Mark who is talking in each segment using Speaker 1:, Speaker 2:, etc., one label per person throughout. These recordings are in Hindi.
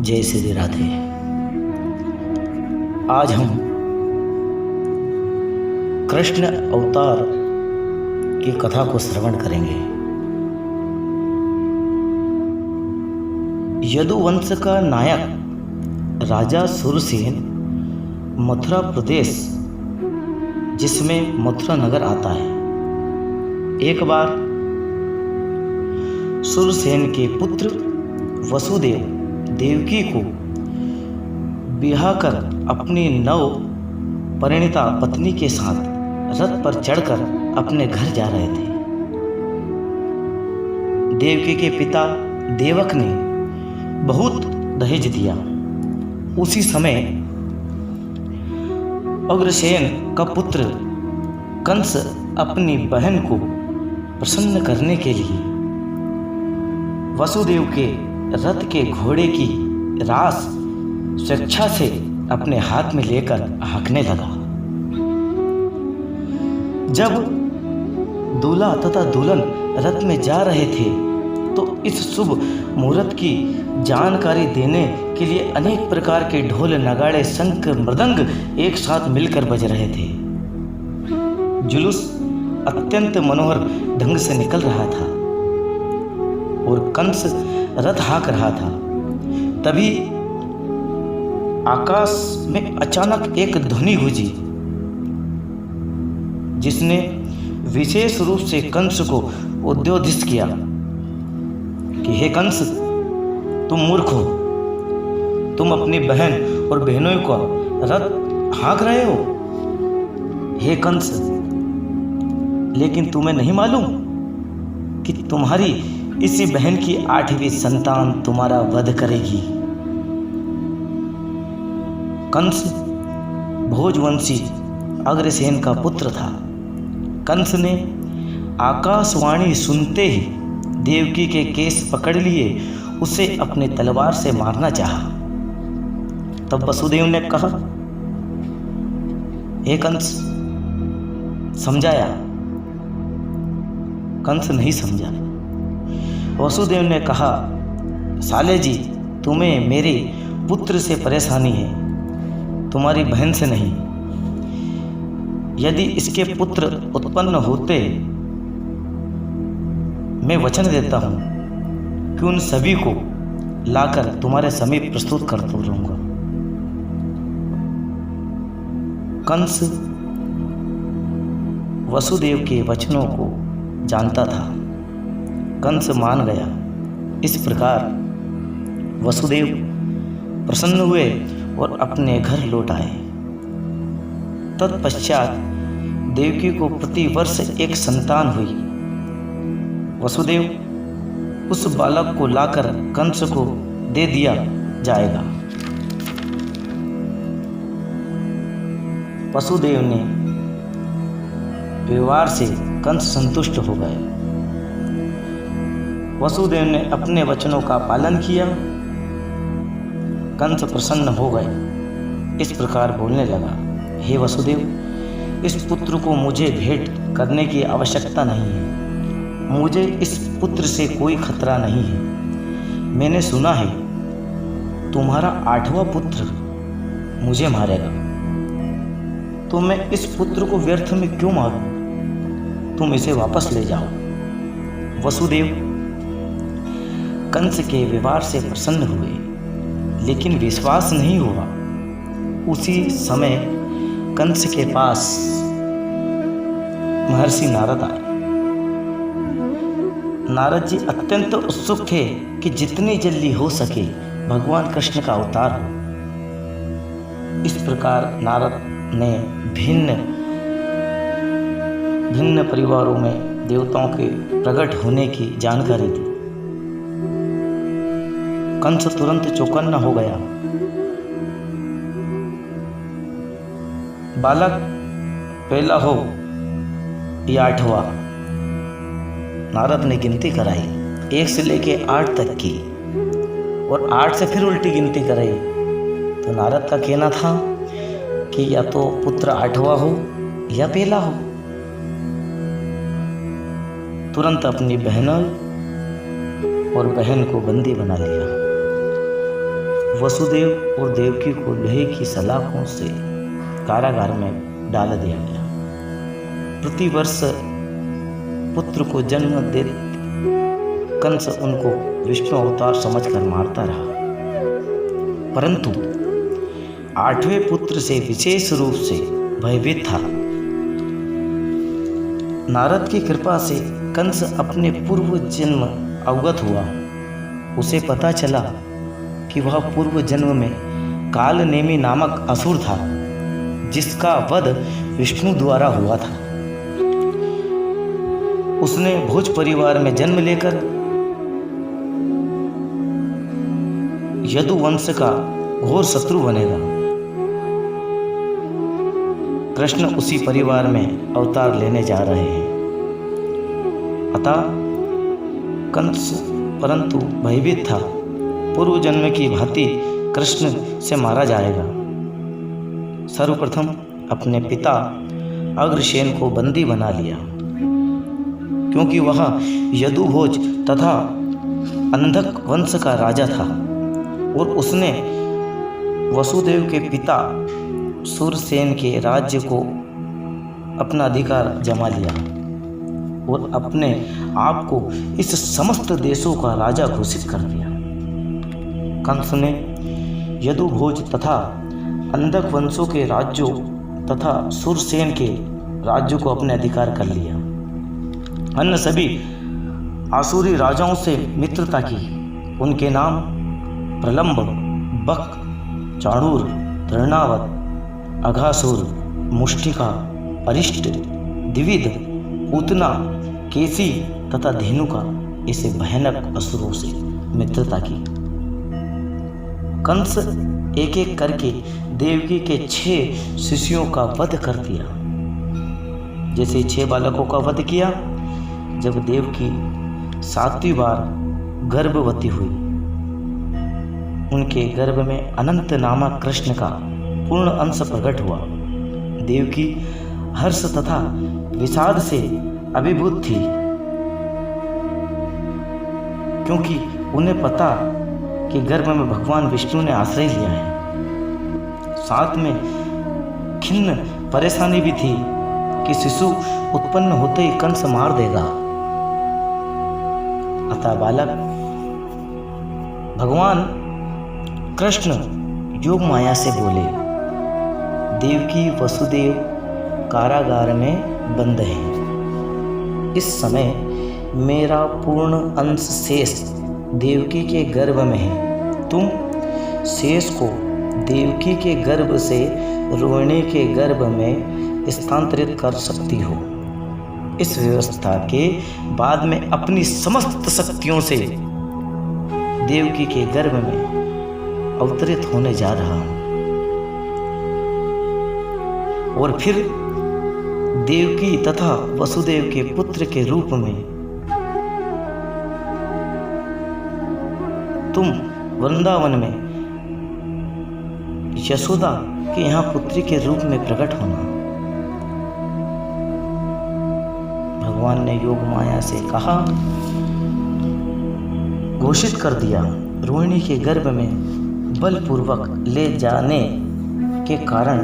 Speaker 1: जय श्री राधे। आज हम कृष्ण अवतार की कथा को श्रवण करेंगे। यदुवंश का नायक राजा सुरसेन मथुरा प्रदेश, जिसमें मथुरा नगर आता है, एक बार सुरसेन के पुत्र वसुदेव देवकी को ब्याह कर अपनी नव परिणीता पत्नी के साथ रथ पर चढ़कर अपने घर जा रहे थे। देवकी के पिता देवक ने बहुत दहेज दिया। उसी समय अग्रसेन का पुत्र कंस अपनी बहन को प्रसन्न करने के लिए वसुदेव के रथ के घोड़े की रास स्वेच्छा से अपने हाथ में लेकर हाँकने लगा। जब दूल्हा तथा दुल्हन रथ में जा रहे थे तो इस शुभ मुहूर्त की जानकारी देने के लिए अनेक प्रकार के ढोल, नगाड़े, शंख, मृदंग एक साथ मिलकर बज रहे थे। जुलूस अत्यंत मनोहर ढंग से निकल रहा था और कंस रथ हाँक रहा था। तभी आकाश में अचानक एक ध्वनि गूंजी, जिसने विशेष रूप से कंस को उद्बोधित किया कि हे कंस, तुम मूर्ख हो। तुम अपनी बहन और बहनों का रथ हाँक रहे हो। हे कंस, लेकिन तुम्हें नहीं मालूम कि तुम्हारी इसी बहन की 8वीं संतान तुम्हारा वध करेगी। कंस भोजवंशी अग्रसेन का पुत्र था। कंस ने आकाशवाणी सुनते ही देवकी के केस पकड़ लिए उसे अपने तलवार से मारना चाहा। तब वसुदेव ने कहा, हे कंस, समझाया। कंस नहीं समझा। वसुदेव ने कहा, साले जी, तुम्हें मेरे पुत्र से परेशानी है, तुम्हारी बहन से नहीं। यदि इसके पुत्र उत्पन्न होते, मैं वचन देता हूं कि उन सभी को लाकर तुम्हारे समीप प्रस्तुत करता रहूंगा। कंस वसुदेव के वचनों को जानता था। कंस मान गया। इस प्रकार वसुदेव प्रसन्न हुए और अपने घर लौट आए। तत्पश्चात देवकी को प्रतिवर्ष एक संतान हुई। वसुदेव उस बालक को लाकर कंस को दे दिया जाएगा। वसुदेव ने व्यवहार से कंस संतुष्ट हो गए। वसुदेव ने अपने वचनों का पालन किया। कंस प्रसन्न हो गए। इस प्रकार बोलने लगा, हे वसुदेव, इस पुत्र को मुझे भेंट करने की आवश्यकता नहीं है। मुझे इस पुत्र से कोई खतरा नहीं है। मैंने सुना है तुम्हारा 8वां पुत्र मुझे मारेगा, तो मैं इस पुत्र को व्यर्थ में क्यों मारूं? तुम इसे वापस ले जाओ। वसुदेव कंस के व्यवहार से प्रसन्न हुए, लेकिन विश्वास नहीं हुआ। उसी समय कंस के पास महर्षि नारद आए। नारद जी अत्यंत उत्सुक थे कि जितनी जल्दी हो सके भगवान कृष्ण का अवतार हो। इस प्रकार नारद ने भिन्न भिन्न परिवारों में देवताओं के प्रकट होने की जानकारी दी। कंस तुरंत चौकन्ना हो गया। बालक पहला हो या 8वां, नारद ने गिनती कराई 1 से लेके 8 तक की और 8 से फिर उल्टी गिनती कराई। तो नारद का कहना था कि या तो पुत्र 8वां हो या पहला हो। तुरंत अपनी बहनों और बहन को बंदी बना लिया। वसुदेव और देवकी को लोहे की सलाखों से कारागार में डाल दिया गया। प्रतिवर्ष पुत्र को जन्म दे कंस उनको विष्णु अवतार समझकर मारता रहा, परंतु 8वें पुत्र से विशेष रूप से भयभीत था। नारद की कृपा से कंस अपने पूर्व जन्म अवगत हुआ। उसे पता चला कि वह पूर्व जन्म में कालनेमी नामक असुर था, जिसका वध विष्णु द्वारा हुआ था। उसने भोज परिवार में जन्म लेकर यदुवंश का घोर शत्रु बनेगा। कृष्ण उसी परिवार में अवतार लेने जा रहे हैं। अतः कंस परंतु भयभीत था। पूर्व जन्म की भांति कृष्ण से मारा जाएगा। सर्वप्रथम अपने पिता अग्रसेन को बंदी बना लिया, क्योंकि वह यदुभोज तथा अंधक वंश का राजा था और उसने वसुदेव के पिता सूरसेन के राज्य को अपना अधिकार जमा लिया और अपने आप को इस समस्त देशों का राजा घोषित कर दिया। कंस ने यदुभोज तथा अंधक वंशों के राज्यों तथा सूरसेन के राज्यों को अपने अधिकार कर लिया। अन्य सभी आसुरी राजाओं से मित्रता की। उनके नाम प्रलंब, बक, चाणूर, धर्णावत, अघासुर, मुष्टिका, अरिष्ट, द्विविध, पूतना, केसी तथा धेनुका ऐसे भयानक असुरों से मित्रता की। कंस एक एक करके देवकी के 6 शिष्यों का वध कर दिया। जैसे 6 बालकों का वध किया जब देवकी 7वीं बार गर्भवती हुई। उनके गर्भ में अनंत नामक कृष्ण का पूर्ण अंश प्रकट हुआ। देवकी हर्ष तथा विषाद से अभिभूत थी, क्योंकि उन्हें पता कि गर्भ में भगवान विष्णु ने आश्रय लिया है। साथ में खिन्न परेशानी भी थी कि शिशु उत्पन्न होते ही कंस मार देगा। अतः बालक भगवान कृष्ण योग माया से बोले, देवकी वसुदेव कारागार में बंद है। इस समय मेरा पूर्ण अंश शेष देवकी के गर्भ में है। तुम शेष को देवकी के गर्भ से रोहिणी के गर्भ में स्थानांतरित कर सकती हो। इस व्यवस्था के बाद में अपनी समस्त शक्तियों से देवकी के गर्भ में अवतरित होने जा रहा हूं और फिर देवकी तथा वसुदेव के पुत्र के रूप में तुम वृंदावन में यशोदा के यहाँ पुत्री के रूप में प्रकट होना। भगवान ने योग माया से कहा, घोषित कर दिया, रोहिणी के गर्भ में बलपूर्वक ले जाने के कारण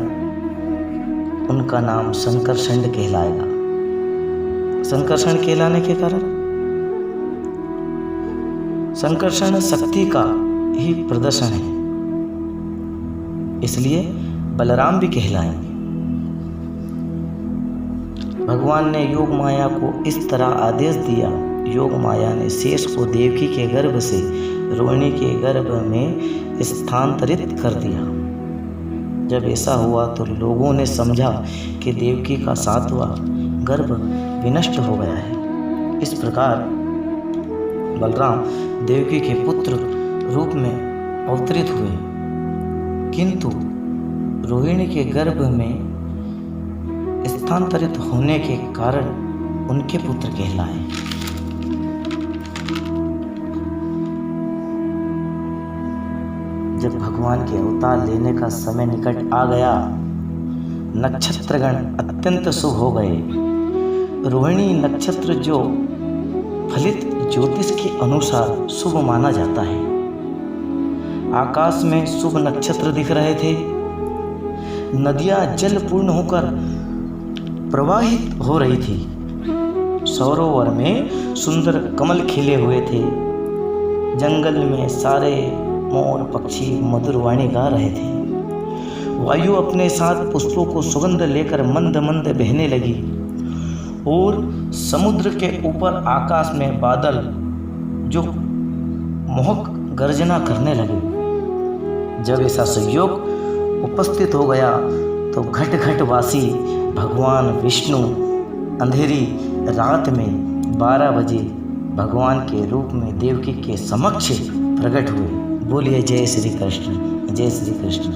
Speaker 1: उनका नाम संकर्षण कहलाएगा। संकर्षण कहलाने के कारण संकर्षण शक्ति का ही प्रदर्शन है, इसलिए बलराम भी कहलाएंगे। भगवान ने योग माया को इस तरह आदेश दिया। योग माया ने शेष को देवकी के गर्भ से रोहिणी के गर्भ में स्थानांतरित कर दिया। जब ऐसा हुआ तो लोगों ने समझा कि देवकी का 7वां गर्भ विनष्ट हो गया है। इस प्रकार बलराम देवकी के पुत्र रूप में अवतरित हुए, किंतु रोहिणी के गर्भ में स्थानांतरित होने के कारण उनके पुत्र कहलाए। जब भगवान के अवतार लेने का समय निकट आ गया, नक्षत्रगण अत्यंत शुभ हो गए। रोहिणी नक्षत्र जो फलित ज्योतिष के अनुसार शुभ माना जाता है, आकाश में शुभ नक्षत्र दिख रहे थे। नदियां जलपूर्ण होकर प्रवाहित हो रही थी। सरोवर में सुंदर कमल खिले हुए थे। जंगल में सारे मोर पक्षी मधुर वाणी गा रहे थे। वायु अपने साथ पुष्पों को सुगंध लेकर मंद मंद बहने लगी और समुद्र के ऊपर आकाश में बादल जो मोहक गर्जना करने लगे। जब ऐसा संयोग उपस्थित हो गया तो घट घट वासी भगवान विष्णु अंधेरी रात में 12 बजे भगवान के रूप में देवकी के समक्ष प्रकट हुए। बोलिए जय श्री कृष्ण, जय श्री कृष्ण।